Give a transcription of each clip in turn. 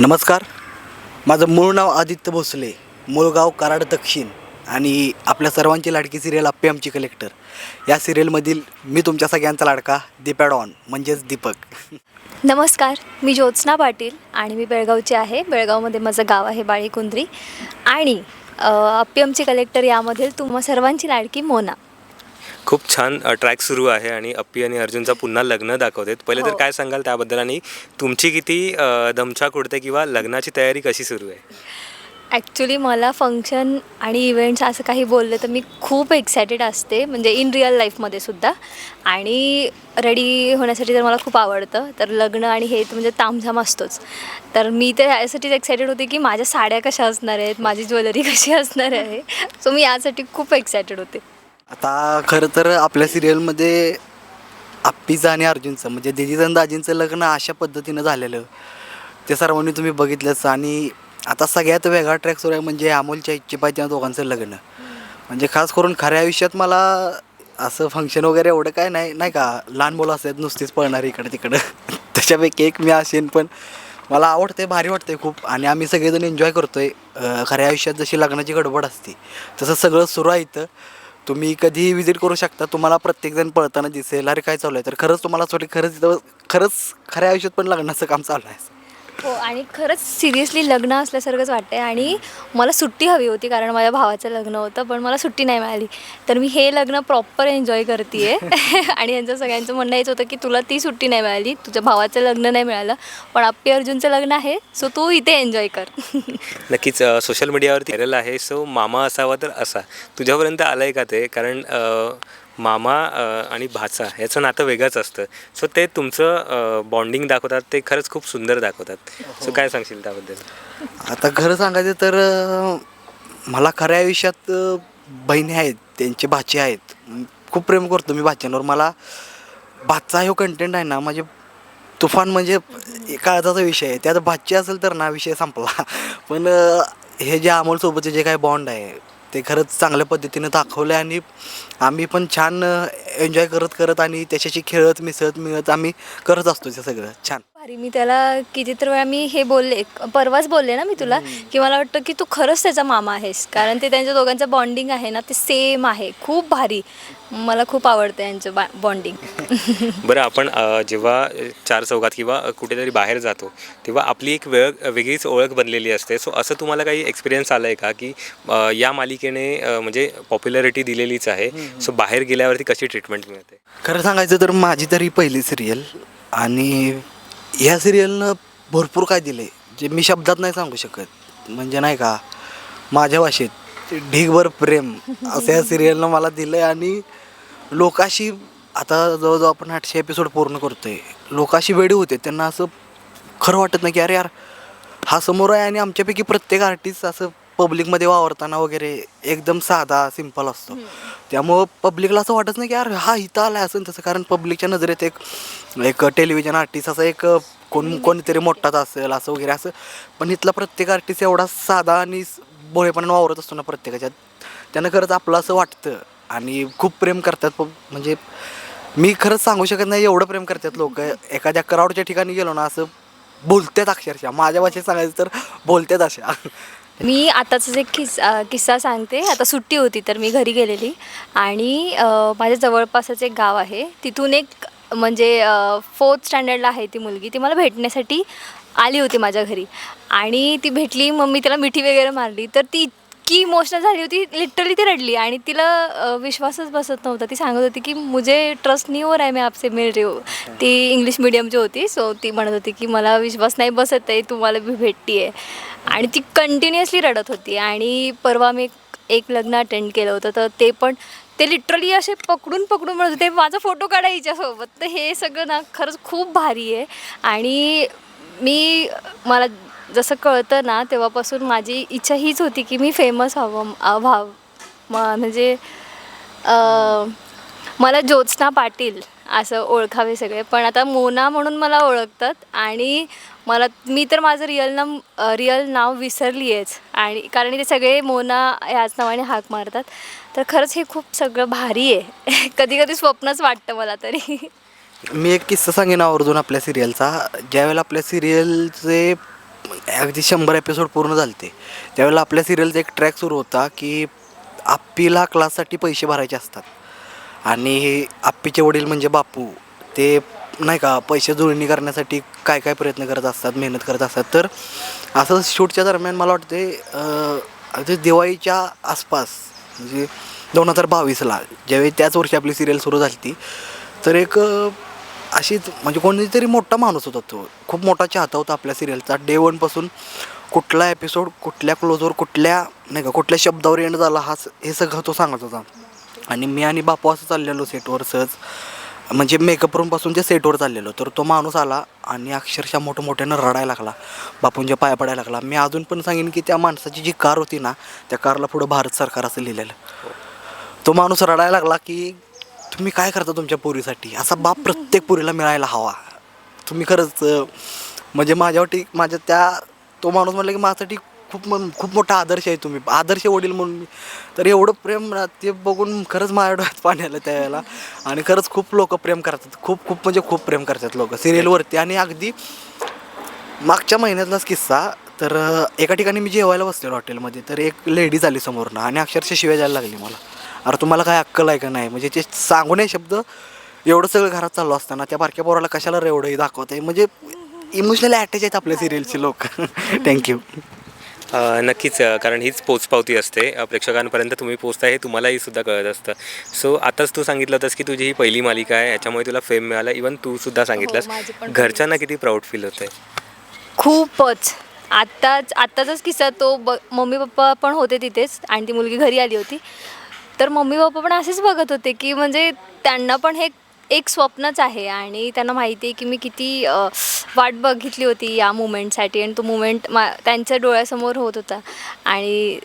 नमस्कार. माझं मूळ नाव आदित्य भोसले, मूळ गाव कराड दक्षिण आणि आपल्या सर्वांची लाडकी सिरियल आप्पे आमची कलेक्टर या सिरियलमधील मी तुमच्या सगळ्यांचा लाडका दीपाडॉन म्हणजेच दीपक. नमस्कार, मी ज्योत्स्ना पाटील आणि मी बेळगावची आहे. बेळगावमध्ये माझं गाव आहे बाळीकुंद्री आणि आप्पे आमची कलेक्टर यामधील तुम्हा सर्वांची लाडकी मोना. खूप छान ट्रॅक सुरू आहे आणि अप्पी आणि अर्जुनचं पुन्हा लग्न दाखवतात. पहिले तर हो. काय सांगाल त्याबद्दल आणि तुमची किती दमछाक उडते किंवा लग्नाची तयारी कशी सुरू आहे? ॲक्च्युली मला फंक्शन आणि इव्हेंट्स असं काही बोललं तर मी खूप एक्सायटेड असते, म्हणजे इन रिअल लाईफमध्ये सुद्धा. आणि रेडी होण्यासाठी तर मला खूप आवडतं. तर लग्न आणि हे तर म्हणजे तामझाम असतोच. तर मी तर यासाठीच एक्सायटेड होते की माझ्या साड्या कशा असणार आहेत, माझी ज्वेलरी कशी असणार आहे. सो मी यासाठी खूप एक्सायटेड होते. आता खरं तर आपल्या सिरियलमध्ये आप्पीचं आणि अर्जुनचं म्हणजे दीदीचं आणि दाजींचं लग्न अशा पद्धतीनं झालेलं ते सर्वांनी तुम्ही बघितलंच. आणि आता सगळ्यात वेगळा ट्रॅक सुरू आहे म्हणजे अमोलच्या इच्छेपायी दोघांचं लग्न. म्हणजे खास करून खऱ्या आयुष्यात मला असं फंक्शन वगैरे एवढं काय नाही का, लहान मुलं असतात नुसतीच पळणारी इकडं तिकडं त्याच्यापैकी एक मी असेन. पण मला आवडते, भारी वाटते खूप आणि आम्ही सगळेजण एन्जॉय करतो आहे. खऱ्या आयुष्यात जशी लग्नाची गडबड असते तसं सगळं सुरू आहे इथं. तुम्ही कधीही विजिट करू शकता, तुम्हाला प्रत्येकजण पळताना दिसेल. अरे काय चालू आहे, तर खरंच तुम्हाला असं वाटेल खरंच इथं खरंच खऱ्या आयुष्यात पण लग्नाचं काम चालू आहे. हो, आणि खरंच सिरियसली लग्न असल्यासारखंच वाटतं आहे. आणि मला सुट्टी हवी होती कारण माझ्या भावाचं लग्न होतं, पण मला सुट्टी नाही मिळाली. तर मी हे लग्न प्रॉपर एन्जॉय करते आहे आणि यांचं सगळ्यांचं म्हणणं हेच होतं की तुला ती सुट्टी नाही मिळाली, तुझ्या भावाचं लग्न नाही मिळालं, पण आप्पे अर्जुनचं लग्न आहे, सो तू इथे एन्जॉय कर. नक्कीच सोशल मीडियावरती व्हायरल आहे. सो मामा असावा तर असा तुझ्यापर्यंत आलं आहे का ते? कारण मामा आणि भाचा ह्याचं नातं वेगळंच असतं. सो ते तुमचं बॉन्डिंग दाखवतात, ते खरंच खूप सुंदर दाखवतात. सो काय सांगशील त्याबद्दल? आता खरं सांगायचं तर मला खऱ्या आयुष्यात बहिणी आहेत, त्यांचे भाचे आहेत. खूप प्रेम करतो मी भाच्यांवर. मला भाचा ह्यो कंटेंट आहे ना, म्हणजे तुफान म्हणजे काळजाचा विषय आहे. त्यात भाची असेल तर ना विषय संपला. पण हे जे अमोलसोबतचे जे काही बॉन्ड आहे ते खरंच चांगल्या पद्धतीनं दाखवलं आहे आणि आम्ही पण छान एन्जॉय करत करत आणि त्याच्याशी खेळत मिसळत आम्ही करत असतो ते सगळं छान. भारी. मी त्याला कितीतर वेळा मी हे बोलले, परवाच बोलले ना मी तुला, की मला वाटतं की तू खरंच त्याचा मामा आहेस, कारण ते त्यांच्या दोघांचं बॉन्डिंग आहे ना ते सेम आहे. खूप भारी, मला खूप आवडतं यांचं बॉन्डिंग. बरं, आपण जेव्हा चार चौघात किंवा कुठेतरी बाहेर जातो तेव्हा आपली एक वेगळीच ओळख बनलेली असते. सो असं तुम्हाला काही एक्सपिरियन्स आला आहे का की या मालिकेने म्हणजे पॉप्युलॅरिटी दिलेलीच आहे, सो बाहेर गेल्यावरती कशी ट्रीटमेंट मिळते? खरं सांगायचं तर माझी तरी पहिली सिरियल आणि ह्या सिरियलनं भरपूर काय दिलं आहे जे मी शब्दात नाही सांगू शकत. म्हणजे नाही का, माझ्या भाषेत ढीगभर प्रेम असं या सिरियलनं मला दिलं आहे. आणि लोकाशी आता जवळजवळ आपण 800 एपिसोड पूर्ण करतो आहे. लोकाशी वेडी होते, त्यांना असं खरं वाटत नाही की अरे यार हा समोर आहे. आणि आमच्यापैकी प्रत्येक आर्टिस्ट असं पब्लिकमध्ये वावरताना वगैरे एकदम साधा सिंपल असतो. त्यामुळं पब्लिकला असं वाटत नाही की यार हा इथं आला असं तसं, कारण पब्लिकच्या नजरेत एक टेलिव्हिजन आर्टिस्ट असं एक कोणीतरी मोठाच असेल असं वगैरे असं. पण इथला प्रत्येक आर्टिस्ट एवढा साधा आणि भोळेपणाने वावरत असतो ना प्रत्येकाच्यात, त्यानं खरंच आपलं असं वाटतं. आणि खूप प्रेम करतात. म्हणजे मी खरंच सांगू शकत नाही एवढं प्रेम करतात लोक. एखाद्या क्राऊडच्या ठिकाणी गेलो ना असं बोलतात अक्षरशः, माझ्या भाषेत सांगायचं तर बोलतात अशा. मी आताच एक किस्सा सांगते. आता सुट्टी होती तर मी घरी गेलेली आणि माझ्या जवळपासच एक गाव आहे, तिथून एक म्हणजे 4th स्टँडर्डला आहे ती मुलगी, ती मला भेटण्यासाठी आली होती माझ्या घरी. आणि ती भेटली, मग मी तिला मिठी वगैरे मारली, तर ती इतकी इमोशनल झाली होती, लिटरली ती रडली. आणि तिला विश्वासच बसत नव्हता. ती सांगत होती की मुझे ट्रस्ट नहीं हो रहा है, मैं आपसे मिल रही हूँ. ती इंग्लिश मीडियमची होती, सो ती म्हणत होती की मला विश्वास नाही बसत आहे, तुम्हाला मी भेटते आहे. आणि ती कंटिन्युअसली रडत होती. आणि परवा मी एक लग्न अटेंड केलं होतं, तर ते पण ते लिटरली असे पकडून म्हणत होते माझा फोटो काढा हिच्यासोबत. तर हे सगळं ना खरंच खूप भारी आहे. आणि मला जसं कळतं ना तेव्हापासून माझी इच्छा हीच होती की मी फेमस म्हणजे मला ज्योत्स्ना पाटील असं ओळखावे सगळे, पण आता मोना म्हणून मला ओळखतात. आणि मी तर माझं रिअल नाव विसरली आहेच, आणि कारण ते सगळे मोना ह्याच नावाने हाक मारतात. तर खरंच हे खूप सगळं भारी आहे. कधी कधी स्वप्नच वाटतं मला तरी. मी एक किस्सा सांगेन आवर्जून आपल्या सिरियलचा. ज्यावेळेला आपल्या सिरियलचे अगदी 100 एपिसोड पूर्ण झाले त्यावेळेला आपल्या सिरियलचा एक ट्रॅक सुरू होता की आप्पीला क्लाससाठी पैसे भरायचे असतात आणि आप्पीचे वडील म्हणजे बापू ते नाही का पैसे जुळणी करण्यासाठी काय काय प्रयत्न करत असतात, मेहनत करत असतात. तर असं शूटच्या दरम्यान मला वाटते अगदी दिवाळीच्या आसपास म्हणजे 2022ला ज्यावेळी त्याच वर्षी आपली सिरियल सुरू झाली ती, तर एक अशीच म्हणजे कोणीतरी मोठा माणूस होता, तो खूप मोठा चाहता होता आपल्या सिरियलचा. डे वनपासून कुठला एपिसोड कुठल्या क्लोजवर कुठल्या नाही का कुठल्या शब्दावर एंड झाला हे सगळं तो सांगत होता. आणि मी आणि बापू असं चाललेलो सेटवर सहज म्हणजे मेकअप रूमपासून ते सेटवर चाललेलो, तर तो माणूस आला आणि अक्षरशः मोठमोठ्यानं रडायला लागला, बापूंच्या पाया पडायला लागला. मी अजून पण सांगेन की त्या माणसाची जी कार होती ना त्या कारला पुढं भारत सरकार असं लिहिलेलं. तो माणूस रडायला लागला की तुम्ही काय करता तुमच्या पोरीसाठी, असा बाप प्रत्येक पोरीला मिळायला हवा. तुम्ही खरंच म्हणजे तो माणूस म्हटलं की माझ्यासाठी खूप मोठा आदर्श आहे, तुम्ही आदर्श वडील म्हणून. तर एवढं प्रेम ते बघून खरंच माझ्या डोळ्यात पाणी आलं त्यावेळेला. आणि खरंच खूप लोक प्रेम करतात, खूप म्हणजे खूप प्रेम करतात लोक सिरियलवरती. आणि अगदी मागच्या महिन्यातलाच किस्सा, तर एका ठिकाणी मी जेवायला बसलेलो हॉटेलमध्ये, तर एक लेडीज आली समोरनं आणि अक्षरशः शिव्या द्यायला लागली मला, अरे तुम्हाला काय अक्कल आहे का नाही, म्हणजे ते सांगू नये शब्द. एवढं सगळं घरात चालू असताना त्या बारक्या पोराला कशाला रे एवढंही दाखवत आहे, म्हणजे इमोशनली अटॅच आहेत आपल्या सिरियलचे लोक. थँक्यू. नक्कीच कारण हीच पोचपावती असते प्रेक्षकांपर्यंत तुम्ही पोचताय हे तुम्हालाही सुद्धा कळत असतं. सो आताच तू सांगितलं होतंस की तुझी ही पहिली मालिका आहे, याच्यामुळे तुला फेम मिळाला. इवन तू सुद्धा सांगितलंस. माझी पण घरच्यांना किती प्राऊड फील होतं आहे? खूपच. आत्ताचाच किस्सा तो मम्मी पप्पा पण होते तिथेच आणि ती मुलगी घरी आली होती. तर मम्मी पप्पा पण असेच बघत होते की म्हणजे त्यांना पण हे एक स्वप्नच आहे आणि त्यांना माहिती आहे की मी किती वाट बघितली होती या मुमेंटसाठी आणि तो मुमेंट त्यांच्या डोळ्यासमोर होत होता. आणि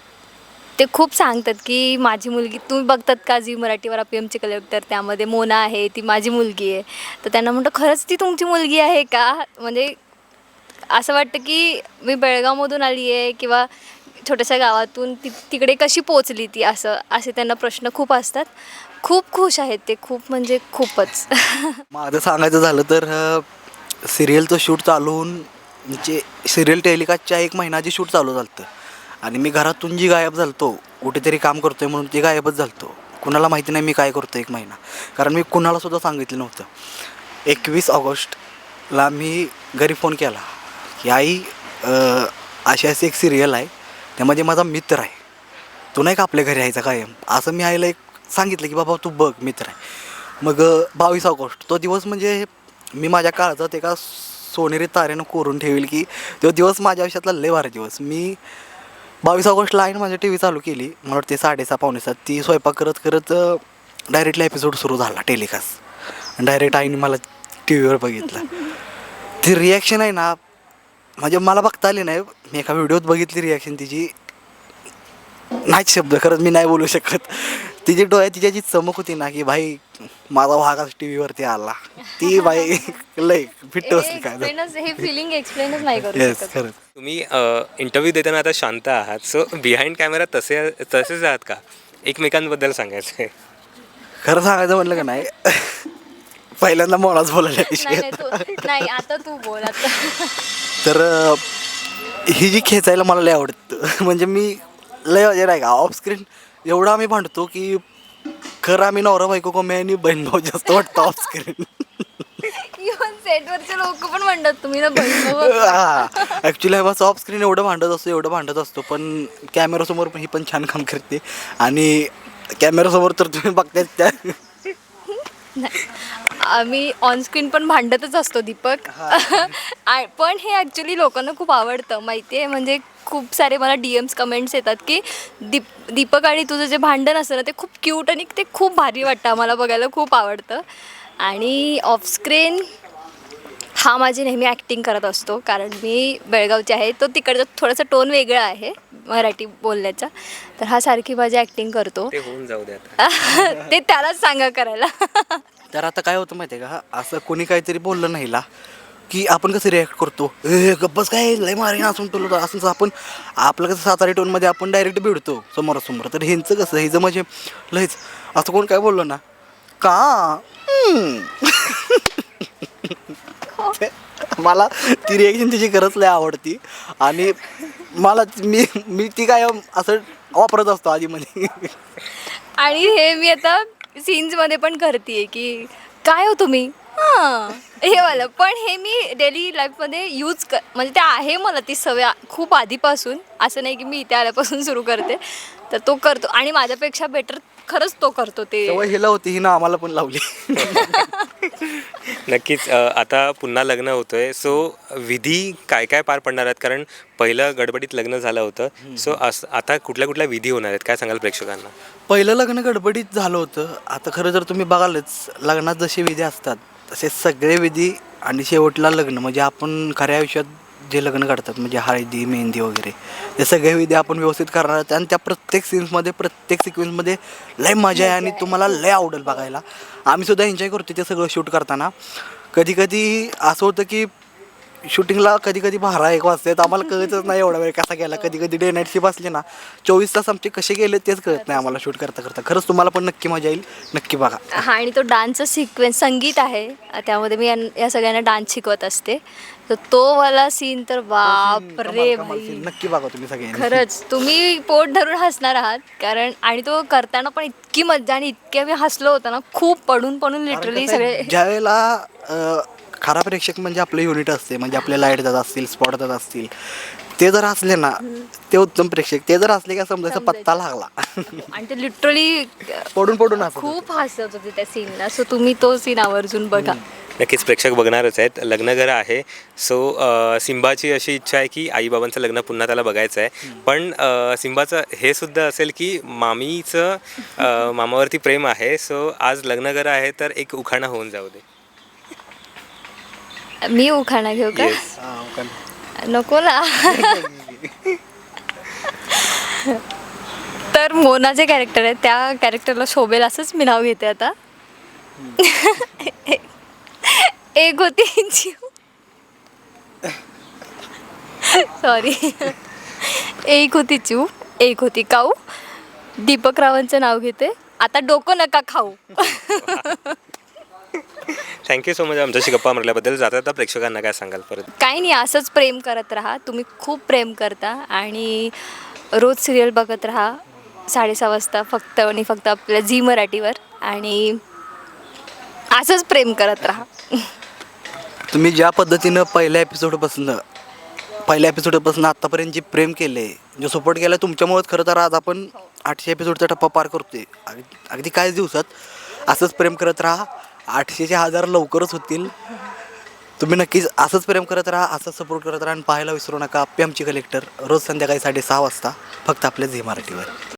ते खूप सांगतात की माझी मुलगी, तुम्ही बघतात का झी मराठीवर PMचे कलेक्टर, त्यामध्ये मोना आहे, ती माझी मुलगी आहे. तर त्यांना म्हणतं खरंच ती तुमची मुलगी आहे का, म्हणजे असं वाटतं की मी बेळगावमधून आली आहे किंवा छोट्याशा गावातून तिकडे कशी पोचली ती, असे त्यांना प्रश्न खूप असतात. खूप खुश आहेत ते, खूप म्हणजे खूपच. माझं सांगायचं झालं तर सिरियलचं शूट चालू होऊन म्हणजे सिरियल टेलिकास्टच्या 1 महिन्याची शूट चालू झालं होतं आणि मी घरातून जी गायब झालतो, कुठेतरी काम करतोय म्हणून ते गायबच झालतो. कुणाला माहिती नाही मी काय करतो 1 महिना, कारण मी कुणालासुद्धा सांगितलं नव्हतं. 21 ऑगस्टला मी घरी फोन केला की आई अशी एक सिरियल आहे, त्यामध्ये माझा मित्र आहे, तो नाही का आपल्या घरी यायचा कायम, असं मी आईला एक सांगितलं की बाबा तू बघ मित्र आहे. मग 22 ऑगस्ट तो दिवस म्हणजे मी माझ्या काळजात एका सोनेरी तारेनं कोरून ठेवेल की तो दिवस माझ्या आयुष्यातला लय भारी दिवस. मी 22 ऑगस्टला आईनं माझ्या TV चालू केली, मला वाटते 6:30 पावणे 7. ती स्वयंपाक करत करत डायरेक्टली एपिसोड सुरू झाला टेलिकास्ट. डायरेक्ट आईने मला TV वर बघितलं. ती रिॲक्शन आहे ना, म्हणजे मला बघता आली नाही, मी एका व्हिडिओत बघितली रिॲक्शन तिची. नाहीच शब्द, खरंच मी नाही बोलू शकत. तिची डोळ्यात तिच्या जी चमक होती ना की भाई माझा भाग आज TV वरती आला, ती बाई लय फिट्ट बसली काय. हे फिलिंग एक्सप्लेनच नाही करू येस शकत. खरंच. तुम्ही इंटरव्ह्यू देताना आता शांत आहात, सो बिहाइंड कॅमेरा तसेच आहात का? एकमेकांबद्दल सांगायचं आहे. खरं सांगायचं म्हटलं का नाही, पहिल्यांदा मोनाच बोलायला नाही आता तू बोल आता. तर ही जी खेचायला मला लय आवडतं, म्हणजे मी लय म्हणजे नाही का ऑफ स्क्रीन एवढं आम्ही भांडतो की खरं आम्ही नवरा बायको कमी आणि बहीण भाऊ जास्त वाटतं ऑफ स्क्रीन. इव्हन सेटवरचे लोक पण म्हणतात तुम्ही ना बहीण. ॲक्च्युली बस ऑफ स्क्रीन एवढं भांडत असतो, पण कॅमेरासमोर पण ही पण छान काम करते. आणि कॅमेरासमोर तर तुम्ही बघताय त्या आम्ही ऑनस्क्रीन पण भांडतच असतो दीपक. पण हे ॲक्च्युली लोकांना खूप आवडतं माहिती आहे. म्हणजे खूप सारे मला DMs कमेंट्स येतात की दीपक आणि तुझं जे भांडण असतं ना ते खूप क्यूट आणि ते खूप भारी वाटतं, आम्हाला बघायला खूप आवडतं. आणि ऑफस्क्रीन हा माझी नेहमी ॲक्टिंग करत असतो, कारण मी बेळगावची आहे, तो तिकडचा थोडासा टोन वेगळा आहे मराठी बोलण्याचा, तर हा सारखी माझी ॲक्टिंग करतो. ते होऊन जाऊ द्या. ते त्यालाच सांगा करायला. तर आता काय होतं माहिती आहे का, असं कोणी काहीतरी बोललं नाही ला की आपण कसं रिॲक्ट करतो, गप्पस काय लय मारीन असून टोलतो असं. आपण आपलं कसं सातारी टोनमध्ये आपण डायरेक्ट भिडतो समोरासमोर, तर ह्यांचं कसं हिचं म्हणजे लयच असं कोण काय बोललं ना का मला ती रिएक्शन तिची खरंच लय आवडती आणि मला मी ती काय असं वापरत असतो आधीमध्ये. आणि हे मी आता सीन्समध्ये पण करते की काय हो तुम्ही हां हे वालं, पण हे मी डेली लाईफमध्ये म्हणजे ते आहे मला ती सवय खूप आधीपासून, असं नाही की मी इथे आल्यापासून सुरू करते. तर तो करतो आणि माझ्यापेक्षा बेटर खरंच तो करतो ते. तेव्हा हिला होती हिनं आम्हाला पण लावली. नक्कीच. आता पुन्हा लग्न होतंय, सो विधी काय काय पार पडणार आहेत? कारण पहिलं गडबडीत लग्न झालं होतं, सो आता कुठल्या कुठल्या विधी होणार आहेत, काय सांगाल प्रेक्षकांना? पहिलं लग्न गडबडीत झालं होतं. आता खरं जर तुम्ही बघालच लग्नात जसे विधी असतात तसे सगळे विधी आणि शेवटला लग्न, म्हणजे आपण खऱ्या आयुष्यात जे लग्न काढतात म्हणजे हळदी मेहंदी वगैरे ते सगळे विधी आपण व्यवस्थित करणार आहेत. आणि त्या प्रत्येक सीन्समध्ये प्रत्येक सिक्वेन्समध्ये लय मजा आहे आणि तुम्हाला लय आवडेल बघायला. आम्ही सुद्धा एन्जॉय करतो ते सगळं शूट करताना. कधी कधी असं होतं की शूटिंगला कधी कधी 12-1 वाजतात, आम्हाला कळतच नाही एवढा वेळ कसा गेला. कधी कधी डे नाईट शिफ्ट असली ना 24 तास आमचे कसे गेले तेच कळत नाही आम्हाला शूट करता करता. खरंच तुम्हाला पण नक्की मजा येईल, नक्की बघा. हा, आणि तो डान्सचा सिक्वेन्स संगीत आहे त्यामध्ये मी या सगळ्यांना डान्स शिकवत असते. तर तो वाला सीन तर बाप रे कमाल भाई, scene. नक्की बघा तुम्ही सगळ्यांनी. खरंच तुम्ही पोट धरून हसणार आहात. कारण आणि तो करताना पण इतकी मज्जा आणि इतके आम्ही हसलो होतो ना, खूप पडून पडून लिटरली सगळे. ज्या वेळेला खरा प्रेक्षक म्हणजे आपलं युनिट असते, म्हणजे आपले लाईट जात असतील, स्पॉट जात असतील, ते जर असले ना ते उत्तम प्रेक्षक. ते जर असले का समजायचा पत्ता लागला. आणि ते लिटरली पडून पडून हसत होते. खूप हसत होते त्या सीनला. सो तुम्ही तो सीन आवर्जून बघा. नक्कीच प्रेक्षक बघणारच आहेत. लग्नघर आहे, सो सिम्बाची अशी इच्छा आहे की आईबाबांचं लग्न पुन्हा त्याला बघायचं आहे. पण सिम्बाचं हे सुद्धा असेल की मामीचं मामावरती प्रेम आहे. सो आज लग्नघर आहे तर एक उखाणा होऊन जाऊ दे. मी उखाणा घेऊ का? Yes. नको ना. तर मोना जे कॅरेक्टर आहे त्या कॅरेक्टरला शोभेल असंच मी नाव घेते आता. एक होती जीव, सॉरी, एक होती चिव, एक होती काऊ. दीपक रावांचं नाव घेते. आता डोकं नका खाऊ. थँक्यू सो मच आमच्याशी गप्पा मारल्याबद्दल. जाता जाता प्रेक्षकांना काय सांगाल परत? काही नाही, असंच प्रेम करत राहा. तुम्ही खूप प्रेम करता आणि रोज सिरियल बघत राहा 6:30 वाजता फक्त आणि फक्त आपल्या झी मराठीवर. आणि असंच प्रेम करत राहा. तुम्ही ज्या पद्धतीनं पहिल्या एपिसोडपासून आत्तापर्यंत जे प्रेम केले, जो सपोर्ट केला तुमच्यामुळेच खरं तर आज आपण 800 एपिसोडचा टप्पा पार करतोय. अगदी काहीच दिवसात असंच प्रेम करत राहा. 800चे 1000 लवकरच होतील. तुम्ही नक्कीच असंच प्रेम करत राहा, असंच सपोर्ट करत राहा आणि पाहायला विसरू नका आप्पी आमची कलेक्टर रोज संध्याकाळी 6:30 वाजता फक्त आपल्या झी मराठीवर.